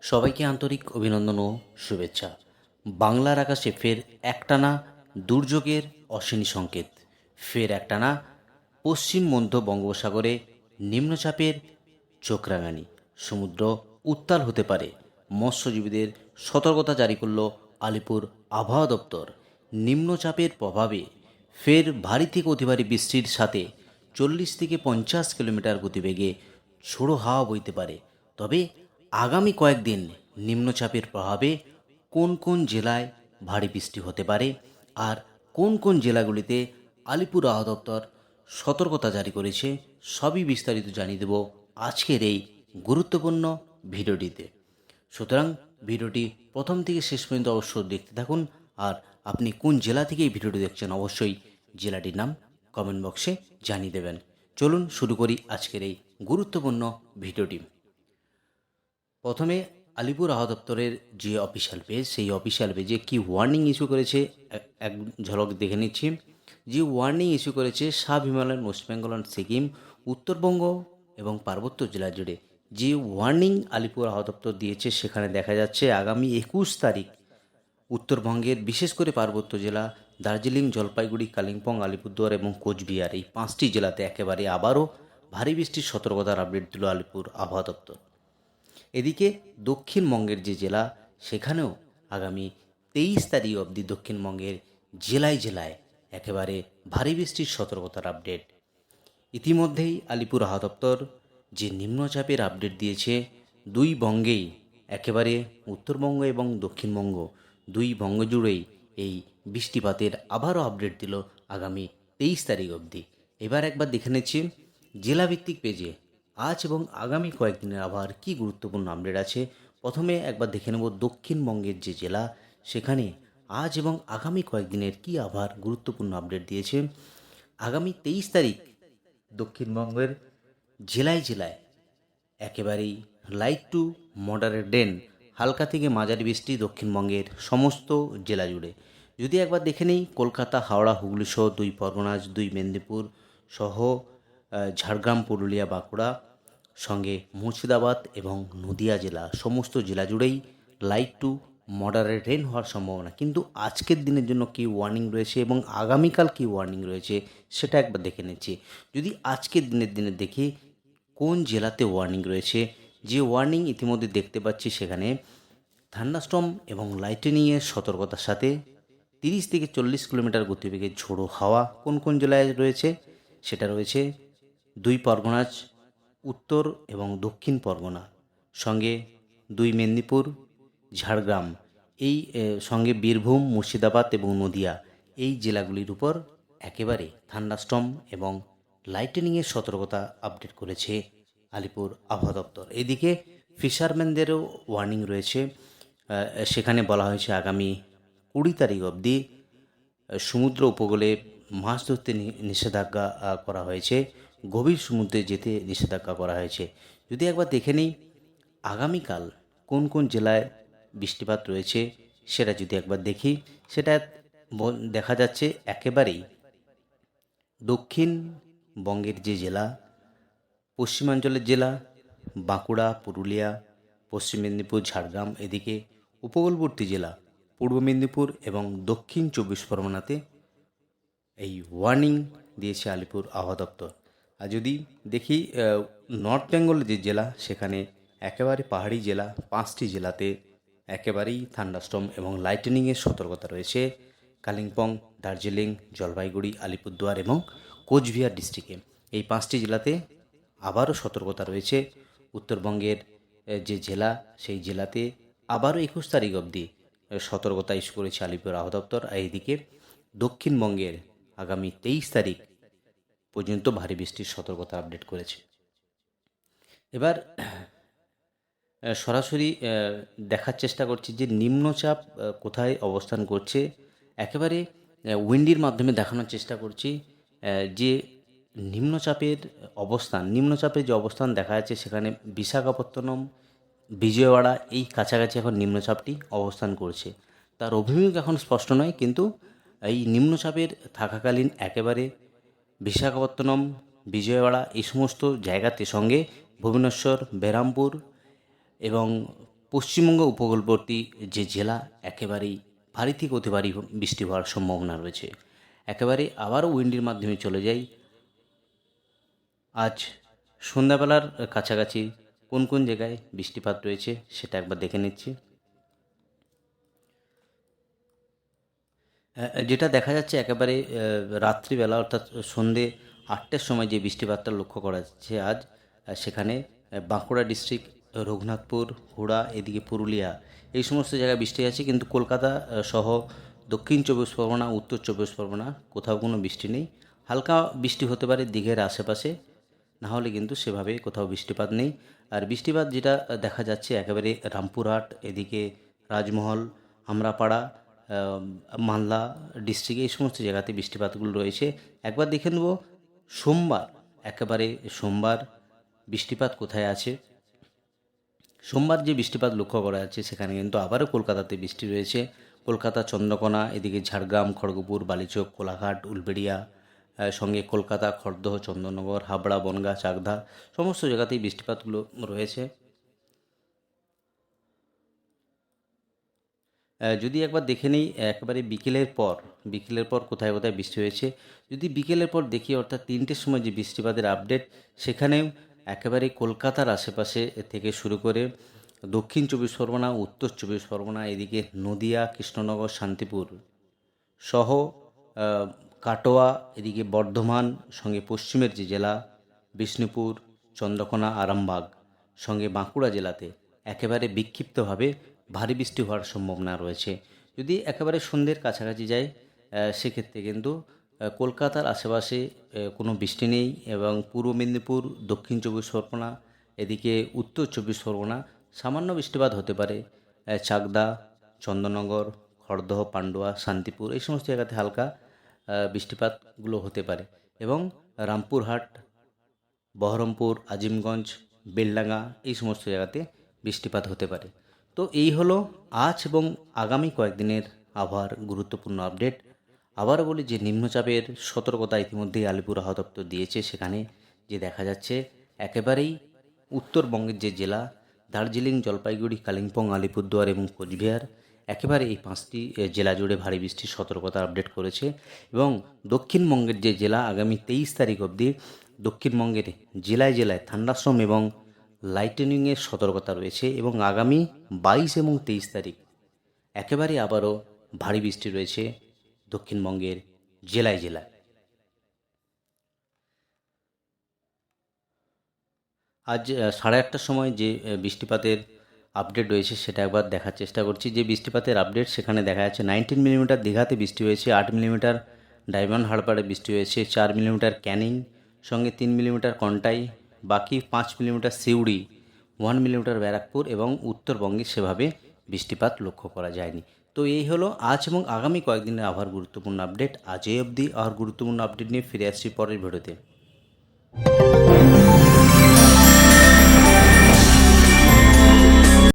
সবাইকে আন্তরিক অভিনন্দন ও শুভেচ্ছা। বাংলার আকাশে ফের একটানা দুর্যোগের অশনি সংকেত। ফের একটানা পশ্চিম মধ্য বঙ্গোপসাগরে নিম্নচাপের চোখরাঙানি। সমুদ্র উত্তাল হতে পারে, মৎস্যজীবীদের সতর্কতা জারি করল আলিপুর আবহাওয়া দপ্তর। নিম্নচাপের প্রভাবে ফের ভারী থেকে অতি ভারী বৃষ্টির সাথে 40 থেকে 50 কিলোমিটার গতিবেগে ঝোড়ো হাওয়া বইতে পারে। তবে আগামী কয়েকদিন নিম্নচাপের প্রভাবে কোন কোন জেলায় ভারী বৃষ্টি হতে পারে আর কোন কোন জেলাগুলিতে আলিপুর আবহাওয়া দপ্তর সতর্কতা জারি করেছে, সবই বিস্তারিত জানিয়ে দেব আজকের এই গুরুত্বপূর্ণ ভিডিওটিতে। সুতরাং ভিডিওটি প্রথম থেকে শেষ পর্যন্ত অবশ্যই দেখতে থাকুন। আর আপনি কোন জেলা থেকে এই ভিডিওটি দেখছেন অবশ্যই জেলাটির নাম কমেন্ট বক্সে জানিয়ে দেবেন। চলুন শুরু করি আজকের এই গুরুত্বপূর্ণ ভিডিওটি। প্রথমে আলিপুর আবহাওয়া দপ্তরের যে অফিসিয়াল পেজ, সেই অফিসিয়াল পেজে কি ওয়ার্নিং ইস্যু করেছে এক ঝলক দেখে নিচ্ছি। যে ওয়ার্নিং ইস্যু করেছে sub Himalayan, West Bengal and Sikkim, Uttarbanga এবং পার্বত্য জেলা জুড়ে যে ওয়ার্নিং আলিপুর আবহাওয়া দপ্তর দিয়েছে, সেখানে দেখা যাচ্ছে আগামী 21 তারিখ উত্তরবঙ্গের বিশেষ করে পার্বত্য জেলা দার্জিলিং, জলপাইগুড়ি, কালিম্পং, আলিপুরদুয়ার এবং কোচবিহার, এই 5টি জেলাতে একেবারে আবারও ভারী বৃষ্টির সতর্কতার আপডেট দিল আলিপুর আবহাওয়া দপ্তর। এদিকে দক্ষিণবঙ্গের যে জেলা, সেখানেও আগামী 23 তারিখ অবধি দক্ষিণবঙ্গের জেলায় জেলায় একেবারে ভারী বৃষ্টির সতর্কতার আপডেট। ইতিমধ্যেই আলিপুর আবহাওয়া দপ্তর যে নিম্নচাপের আপডেট দিয়েছে, দুই বঙ্গেই একেবারে উত্তরবঙ্গ এবং দক্ষিণবঙ্গ দুই বঙ্গ জুড়েই এই বৃষ্টিপাতের আবারও আপডেট দিল আগামী 23 তারিখ অবধি। এবার একবার দেখে নিচ্ছি জেলাভিত্তিক পেজে আজ এবং আগামী কয়েকদিনের আবহাওয়ার কী গুরুত্বপূর্ণ আপডেট আছে। প্রথমে একবার দেখে নেব দক্ষিণবঙ্গের যে জেলা, সেখানে আজ এবং আগামী কয়েকদিনের কী আবহাওয়ার গুরুত্বপূর্ণ আপডেট দিয়েছে। আগামী 23 তারিখ দক্ষিণবঙ্গের জেলায় জেলায় একেবারেই লাইট টু মডারেট রেন, হালকা থেকে মাঝারি বৃষ্টি দক্ষিণবঙ্গের সমস্ত জেলা জুড়ে। যদি একবার দেখে নেই কলকাতা, হাওড়া, হুগলি সহ 2 পরগনা, 2 মেদিনীপুর সহ ঝাড়গ্রাম, পুরুলিয়া, বাঁকুড়া, সঙ্গে মুর্শিদাবাদ এবং নদিয়া জেলা, সমস্ত জেলা জুড়েই লাইট টু মডারেট রেন হওয়ার সম্ভাবনা। কিন্তু আজকের দিনের জন্য কী ওয়ার্নিং রয়েছে এবং আগামীকাল কী ওয়ার্নিং রয়েছে সেটা একবার দেখে নিচ্ছি। যদি আজকের দিনে দেখি কোন জেলাতে ওয়ার্নিং রয়েছে, যে ওয়ার্নিং ইতিমধ্যে দেখতে পাচ্ছি সেখানে থান্ডারস্টর্ম এবং লাইটেনিংয়ের সতর্কতার সাথে 30 থেকে 40 কিলোমিটার গতিবেগে ঝোড়ো হাওয়া কোন কোন জেলায় রয়েছে, সেটা রয়েছে 2 পরগনা, উত্তর এবং দক্ষিণ পরগনা, সঙ্গে 2 মেদিনীপুর, ঝাড়গ্রাম, এই সঙ্গে বীরভূম, মুর্শিদাবাদ এবং নদিয়া, এই জেলাগুলির উপর একেবারে থান্ডারস্টর্ম এবং লাইটেনিংয়ের সতর্কতা আপডেট করেছে আলিপুর আবহাওয়া দপ্তর। এদিকে ফিশারম্যানদেরও ওয়ার্নিং রয়েছে। সেখানে বলা হয়েছে আগামী 20 তারিখ অবধি সমুদ্র উপকূলে মাছ ধরতে নিষেধাজ্ঞা করা হয়েছে, গভীর সমুদ্রে যেতে নিষেধাজ্ঞা করা হয়েছে। যদি একবার দেখে নিই আগামীকাল কোন কোন জেলায় বৃষ্টিপাত রয়েছে, সেটা যদি একবার দেখি, সেটা দেখা যাচ্ছে একেবারেই দক্ষিণবঙ্গের যে জেলা, পশ্চিমাঞ্চলের জেলা বাঁকুড়া, পুরুলিয়া, পশ্চিম মেদিনীপুর, ঝাড়গ্রাম, এদিকে উপকূলবর্তী জেলা পূর্ব মেদিনীপুর এবং দক্ষিণ 24 পরগনাতে এই ওয়ার্নিং দিয়েছে আলিপুর আবহাওয়া দপ্তর। আর যদি দেখি নর্থ বেঙ্গলের যে জেলা, সেখানে একেবারে পাহাড়ি জেলা 5টি জেলাতে একেবারেই থান্ডারস্টর্ম এবং লাইটেনিংয়ের সতর্কতা রয়েছে। কালিম্পং, দার্জিলিং, জলপাইগুড়ি, আলিপুরদুয়ার এবং কোচবিহার ডিস্ট্রিক্টে, এই 5টি জেলাতে আবারও সতর্কতা রয়েছে। উত্তরবঙ্গের যে জেলা, সেই জেলাতে আবারও 21 তারিখ অবধি সতর্কতা ইস্যু করেছে আলিপুর আবহাওয়া দপ্তর। আর এইদিকে দক্ষিণবঙ্গের আগামী 23 তারিখ পর্যন্ত ভারী বৃষ্টির সতর্কতা আপডেট করেছে। এবার সরাসরি দেখার চেষ্টা করছি যে নিম্নচাপ কোথায় অবস্থান করছে। একেবারে উইন্ডির মাধ্যমে দেখানোর চেষ্টা করছি যে নিম্নচাপের যে অবস্থান দেখা যাচ্ছে, সেখানে বিশাখাপত্তনম, বিজয়ওয়াড়া, এই কাছাকাছি এখন নিম্নচাপটি অবস্থান করছে। তার অভিমুখ এখন স্পষ্ট নয়, কিন্তু এই নিম্নচাপের থাকাকালীন একেবারে বিশাখাপত্তনম, বিজয়ওয়াড়া, এই সমস্ত জায়গাতে, সঙ্গে ভুবনেশ্বর, বেরামপুর এবং পশ্চিমবঙ্গ উপকূলবর্তী যে জেলা একেবারেই ভারী থেকে অতি ভারী বৃষ্টি হওয়ার সম্ভাবনা রয়েছে। একেবারে আবারও উইন্ডের মাধ্যমে চলে যাই আজ সন্ধ্যাবেলার কাছাকাছি কোন কোন জায়গায় বৃষ্টিপাত রয়েছে সেটা একবার দেখে নিচ্ছি। যেটা দেখা যাচ্ছে একেবারে রাত্রিবেলা অর্থাৎ সন্ধে 8টার সময় যে বৃষ্টিপাতটা লক্ষ্য করা যাচ্ছে আজ সেখানে বাঁকুড়া ডিস্ট্রিক্ট, রঘুনাথপুর, হুড়া, এদিকে পুরুলিয়া এই সমস্ত জায়গায় বৃষ্টি আছে, কিন্তু কলকাতা সহ দক্ষিণ চব্বিশ পরগনা, উত্তর চব্বিশ পরগনা কোথাও কোনো বৃষ্টি নেই। হালকা বৃষ্টি হতে পারে দিঘের আশেপাশে, না হলে কিন্তু সেভাবে কোথাও বৃষ্টিপাত নেই। আর বৃষ্টিপাত যেটা দেখা যাচ্ছে একেবারে রামপুরহাট, এদিকে রাজমহল, আমরাপাড়া, মালদা ডিস্ট্রিক্টে এই সমস্ত জায়গাতে বৃষ্টিপাতগুলো রয়েছে। একবার দেখে নেব সোমবার, একেবারে সোমবার বৃষ্টিপাত কোথায় আছে। সোমবার যে বৃষ্টিপাত লক্ষ্য করা যাচ্ছে সেখানে কিন্তু আবারও কলকাতাতে বৃষ্টি রয়েছে। কলকাতা, চন্দ্রকোনা, এদিকে ঝাড়গ্রাম, খড়গপুর, বালিচক, কোলাঘাট, উলবেড়িয়া, সঙ্গে কলকাতা, খড়দহ, চন্দননগর, হাবড়া, বনগাঁ, চাকদা সমস্ত জায়গাতেই বৃষ্টিপাতগুলো রয়েছে। যদি একবার দেখে নিই একেবারে বিকেলের পর কোথায় কোথায় বৃষ্টি হয়েছে। যদি বিকেলের পর দেখি অর্থাৎ 3টের সময় যে বৃষ্টিপাতের আপডেট, সেখানেও একেবারে কলকাতার আশেপাশে থেকে শুরু করে দক্ষিণ চব্বিশ পরগনা, উত্তর চব্বিশ পরগনা, এদিকে নদিয়া, কৃষ্ণনগর, শান্তিপুর সহ কাটোয়া, এদিকে বর্ধমান, সঙ্গে পশ্চিমের যে জেলা বিষ্ণুপুর, চন্দ্রকোনা, আরামবাগ, সঙ্গে বাঁকুড়া জেলাতে একেবারে বিক্ষিপ্তভাবে ভারী বৃষ্টি হওয়ার সম্ভাবনা রয়েছে। যদি একেবারে সন্ধ্যের কাছাকাছি যায় সেক্ষেত্রে কিন্তু কলকাতার আশেপাশে কোনো বৃষ্টি নেই, এবং পূর্ব মেদিনীপুর, দক্ষিণ চব্বিশ পরগনা, এদিকে উত্তর চব্বিশ পরগনা সামান্য বৃষ্টিপাত হতে পারে। চাকদা, চন্দননগর, খড়দহ, পান্ডুয়া, শান্তিপুর এই সমস্ত জায়গাতে হালকা বৃষ্টিপাতগুলো হতে পারে, এবং রামপুরহাট, বহরমপুর, আজিমগঞ্জ, বেলডাঙ্গা এই সমস্ত জায়গাতে বৃষ্টিপাত হতে পারে। তো এই হলো আজ এবং আগামী কয়েকদিনের আবহাওয়ার গুরুত্বপূর্ণ আপডেট। আবারও বলি যে নিম্নচাপের সতর্কতা ইতিমধ্যেই আলিপুর আবহাওয়া দপ্তর দিয়েছে। সেখানে যে দেখা যাচ্ছে একেবারেই উত্তরবঙ্গের যে জেলা দার্জিলিং, জলপাইগুড়ি, কালিম্পং, আলিপুরদুয়ার এবং কোচবিহার একেবারে এই 5টি জেলা জুড়ে ভারী বৃষ্টির সতর্কতা আপডেট করেছে। এবং দক্ষিণবঙ্গের যে জেলা আগামী 23 তারিখ অবধি দক্ষিণবঙ্গের জেলায় জেলায় থান্ডারস্টর্ম এবং লাইটেনিংয়ের সতর্কতা রয়েছে, এবং আগামী 22 এবং 23 তারিখ একেবারে আবারও ভারী বৃষ্টি রয়েছে দক্ষিণবঙ্গের জেলায় জেলায়। আজ 8:30টার সময় যে বৃষ্টিপাতের আপডেট রয়েছে সেটা একবার দেখার চেষ্টা করছি। যে বৃষ্টিপাতের আপডেট সেখানে দেখা যাচ্ছে 19 মিলিমিটার দীঘাতে বৃষ্টি হয়েছে, 8 মিলিমিটার ডায়মন্ড হারবারে বৃষ্টি হয়েছে, 4 মিলিমিটার ক্যানিং, সঙ্গে 3 মিলিমিটার কন্টাই, বাকি 5 মিলিমিটার সিউড়ি, 1 মিলিমিটার ব্যারাকপুর, এবং উত্তরবঙ্গে সেভাবে বৃষ্টিপাত লক্ষ্য করা যায়নি। তো এই হলো আজ এবং আগামী কয়েকদিনের আবহাওয়ার গুরুত্বপূর্ণ আপডেট। আজ এই অবধি আর গুরুত্বপূর্ণ আপডেট নিয়ে ফিরে আসছি পরের ভিডিওতে।